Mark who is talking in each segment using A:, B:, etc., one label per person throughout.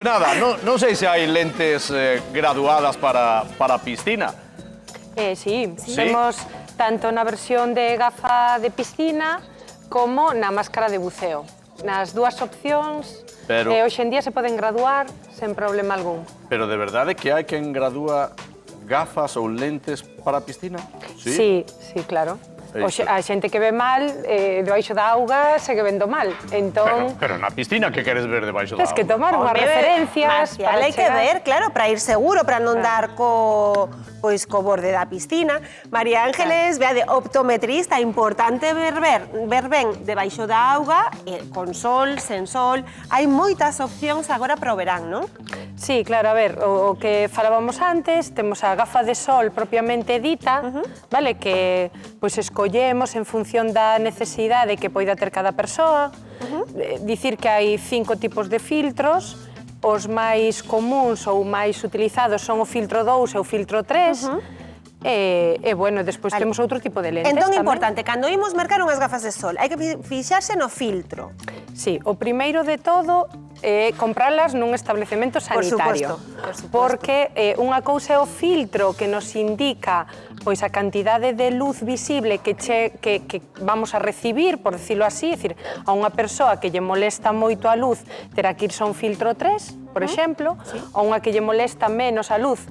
A: Nada, non sei se hai lentes graduadas para piscina.
B: Sí, temos tanto na versión de gafa de piscina como na máscara de buceo. Nas dúas opcións, hoxe en día se poden graduar sen problema algún.
A: Pero de verdade que hai quen gradúa gafas ou lentes para piscina?
B: Sí, claro. A xente que ve mal, debaixo da auga, segue vendo mal. Entón...
A: Pero na piscina, que queres ver debaixo da auga?
B: Tens que tomar unhas referencias...
C: Marcial, hai que ver, claro, para ir seguro, para non dar co borde da piscina. María Ángeles, vea, de optometrista, importante ver ben debaixo da auga, con sol, sen sol. Hai moitas opcións agora para o verán, non?
B: Sí, claro, a ver, o que falábamos antes, temos a gafa de sol propiamente dita, vale, que pois escollemos en función da necesidade que poida ter cada persoa. Dicir que hai 5 tipos de filtros, os máis comuns ou máis utilizados son o filtro 2 e o filtro 3, e, bueno, despois temos outro tipo de lentes
C: tamén. Entón, importante,
B: importante,
C: cando imos mercar unhas gafas de sol, hai que fixarse no filtro.
B: Sí, o primeiro de todo é compralas nun establecemento sanitario.
C: Por suposto.
B: Porque unha cousa é o filtro que nos indica pois a cantidade de luz visible que vamos a recibir, por decirlo así, é dicir, a unha persoa que lle molesta moito a luz terá que irse a un filtro 3, por exemplo, a unha que lle molesta menos a luz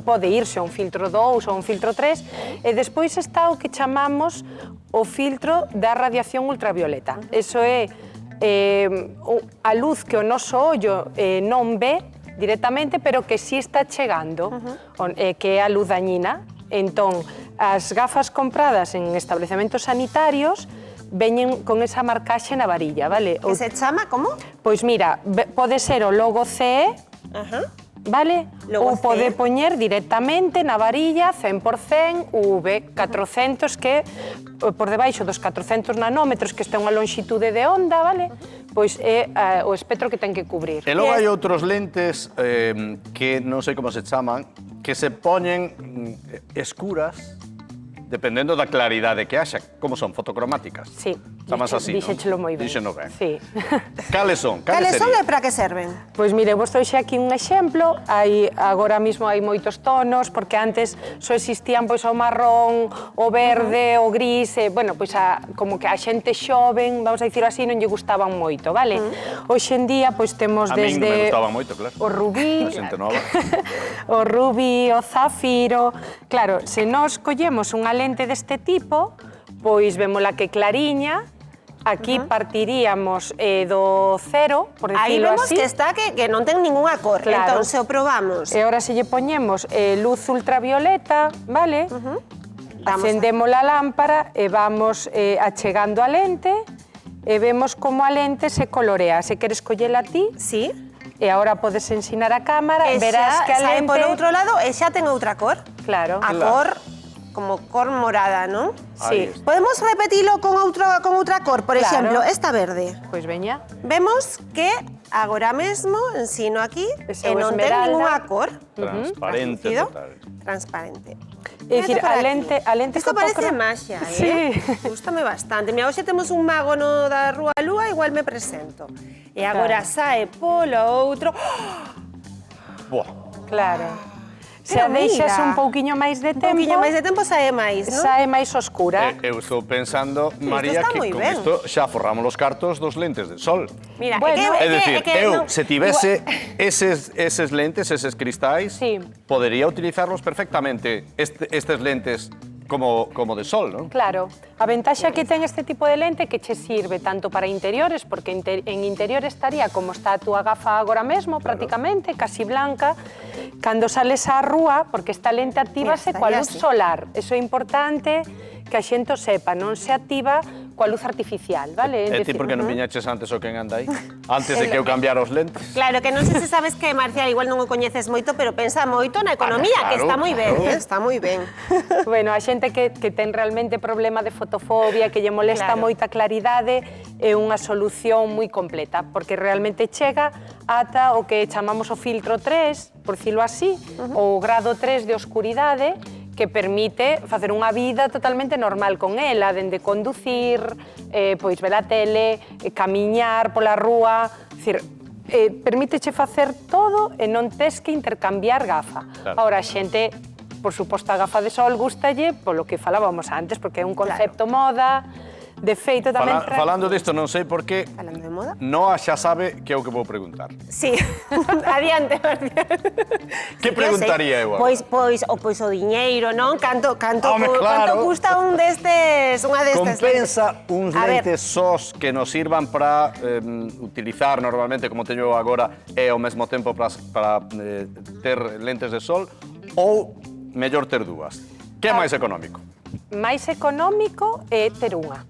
B: pode irse a un filtro 2 ou un filtro 3, e despois está o que chamamos o filtro da radiación ultravioleta. Eso é a luz que o noso ollo non ve directamente, pero que sí está chegando, que é a luz dañina. Entón, as gafas compradas en establecementos sanitarios veñen con esa marcaxe na varilla, vale?
C: Que se chama, como?
B: Pois mira, pode ser o logo CE, vale? Ou pode poñer directamente na varilla 100% UV 400, que por debaixo dos 400 nanómetros, que está unha lonxitude de onda, vale? Pois é o espectro que ten que cubrir.
A: E logo hai outros lentes que non sei como se chaman, que se poñen escuras dependendo da claridade que haxa. Como son? Fotocromáticas?
B: Sí.
A: Chamas así, non?
B: Dixéchelo moi ben.
A: Dixeno ben.
B: Sí.
A: Cales son?
C: Cales son e para que serven?
B: Pois mire, vos trouxe aquí un exemplo. Agora mismo hai moitos tonos, porque antes só existían pois o marrón, o verde, o gris, bueno, pois como que a xente xoven, vamos a dicirlo así, non lle gustaban moito, vale? Hoxe en día pois temos desde...
A: A min non me gustaban moito, claro.
B: O rubí...
A: A xente nova.
B: O rubí, o zafiro... Claro, se nós collemos unha lente deste tipo, pois vémola que clariña. Aquí partiríamos do cero, por decirlo así.
C: Aí vemos que está que non ten ningunha cor, entón se o probamos.
B: E ahora se lle poñemos luz ultravioleta, vale? Acendemos a lámpara e vamos achegando a lente e vemos como a lente se colorea. Se queres collela ti,
C: sí.
B: E agora podes ensinar a cámara, verás que a lente...
C: Por outro lado, e xa ten outra cor.
B: Claro.
C: A cor... como cor morada, non?
B: Sí.
C: Podemos repetilo con outra cor, por exemplo, esta verde.
B: Pois veña.
C: Vemos que agora mesmo ensino aquí e non ten ninguna cor.
A: Transparente total.
C: Transparente.
B: É dicir, a lente...
C: Isto parece maxia,
B: Sí.
C: Gústame bastante. Mira, hoxe temos un mago no da Rúa Lúa, igual me presento. E agora sae polo outro...
A: Buah.
B: Claro. Se a deixas un pouquiño máis de tempo...
C: Un pouquiño máis de tempo sae máis, non?
B: Sae máis oscura.
A: Eu estou pensando, María, que con isto xa forramos os cartos dos lentes de sol.
C: Mira,
A: é dicir, eu, se tivese eses lentes, eses cristais, podería utilizarlos perfectamente, estes lentes como de sol, non?
B: Claro. A ventaxa que ten este tipo de lente que che sirve tanto para interiores, porque en interior estaría como está a túa gafa agora mesmo, prácticamente, casi blanca. Cando sales á rúa, porque esta lente actívase coa luz solar. Eso é importante que a xente o sepa, non se activa coa luz artificial, vale?
A: E ti por que non viñaches antes o quen anda aí? Antes de que eu cambiara os lentes?
C: Claro, que non sei se sabes que, Marcial, igual non o coñeces moito, pero pensa moito na economía, que está moi ben, está moi ben.
B: Bueno, a xente que ten realmente problema de fotofobia, que lle molesta moita claridade, é unha solución moi completa, porque realmente chega ata o que chamamos o filtro 3, por decirlo así, o grado 3 de oscuridade, que permite facer unha vida totalmente normal con ela, dende conducir, pois ver a tele, camiñar pola rúa, dicir, permíteche facer todo e non tes que intercambiar gafa.
A: Claro.
B: Ahora, a xente, por suposto, a gafa de sol gustalle polo que falábamos antes, porque é un concepto moda. De feito, tamén...
A: Falando disto, non sei por qué,
C: Falando de moda?
A: Noa xa sabe que é o que vou preguntar.
C: Sí, adiante, Marcia.
A: Que preguntaría eu agora?
C: Pois o diñeiro, non? Canto
A: Home, claro.
C: canto custa unha destes
A: Compensa uns
C: A ver.
A: lentes sós que nos sirvan para utilizar normalmente, como teño eu agora, e ao mesmo tempo para ter lentes de sol, ou mellor ter dúas? Que é máis económico?
B: Máis económico é ter unha.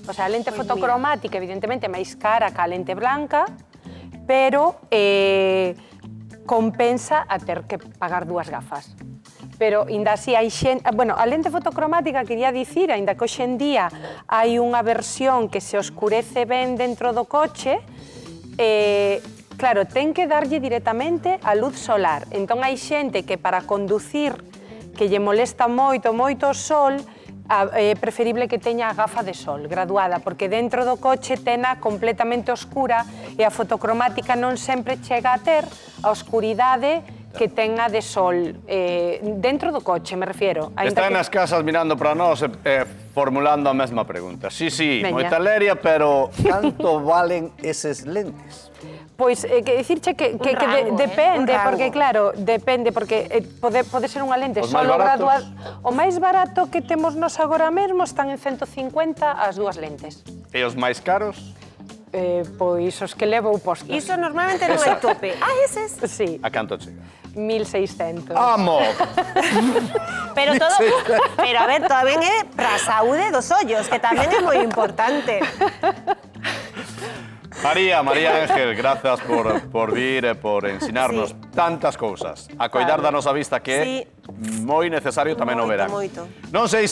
B: O sea, a lente fotocromática, evidentemente, é máis cara que a lente blanca, pero compensa a ter que pagar dúas gafas. Pero, ainda así, hai xente... Bueno, a lente fotocromática, quería dicir, ainda que hoxe en día hai unha versión que se oscurece ben dentro do coche, claro, ten que darlle directamente a luz solar. Entón, hai xente que para conducir que lle molesta moito o sol, é preferible que teña a gafa de sol graduada, porque dentro do coche tena completamente oscura e a fotocromática non sempre chega a ter a oscuridade que ten a de sol. Dentro do coche, me refiero.
A: Están nas casas mirando para nós formulando a mesma pregunta. Sí,
B: Veña.
A: moita leria, pero canto valen eses lentes?
B: Pois, que dicirche que depende,
C: Un rango.
B: porque claro, depende, porque pode ser unha lente
A: Os
B: solo
A: máis baratos?
B: graduada. O máis barato que temos nos agora mesmo están en 150 as dúas lentes.
A: E os máis caros?
B: Pois os que levo postos.
C: Iso normalmente non hai tope. Eses?
B: Sí,
A: A canto chega?
B: 1.600.
A: ¡Amo!
C: Pero a ver, tamén é para a saúde dos ollos, que tamén é moi importante.
A: María Ángel, grazas por vir e por ensinarnos tantas cousas. A coidar da nosa vista que é moi necesario tamén o verán.
C: Moito.
A: Non sei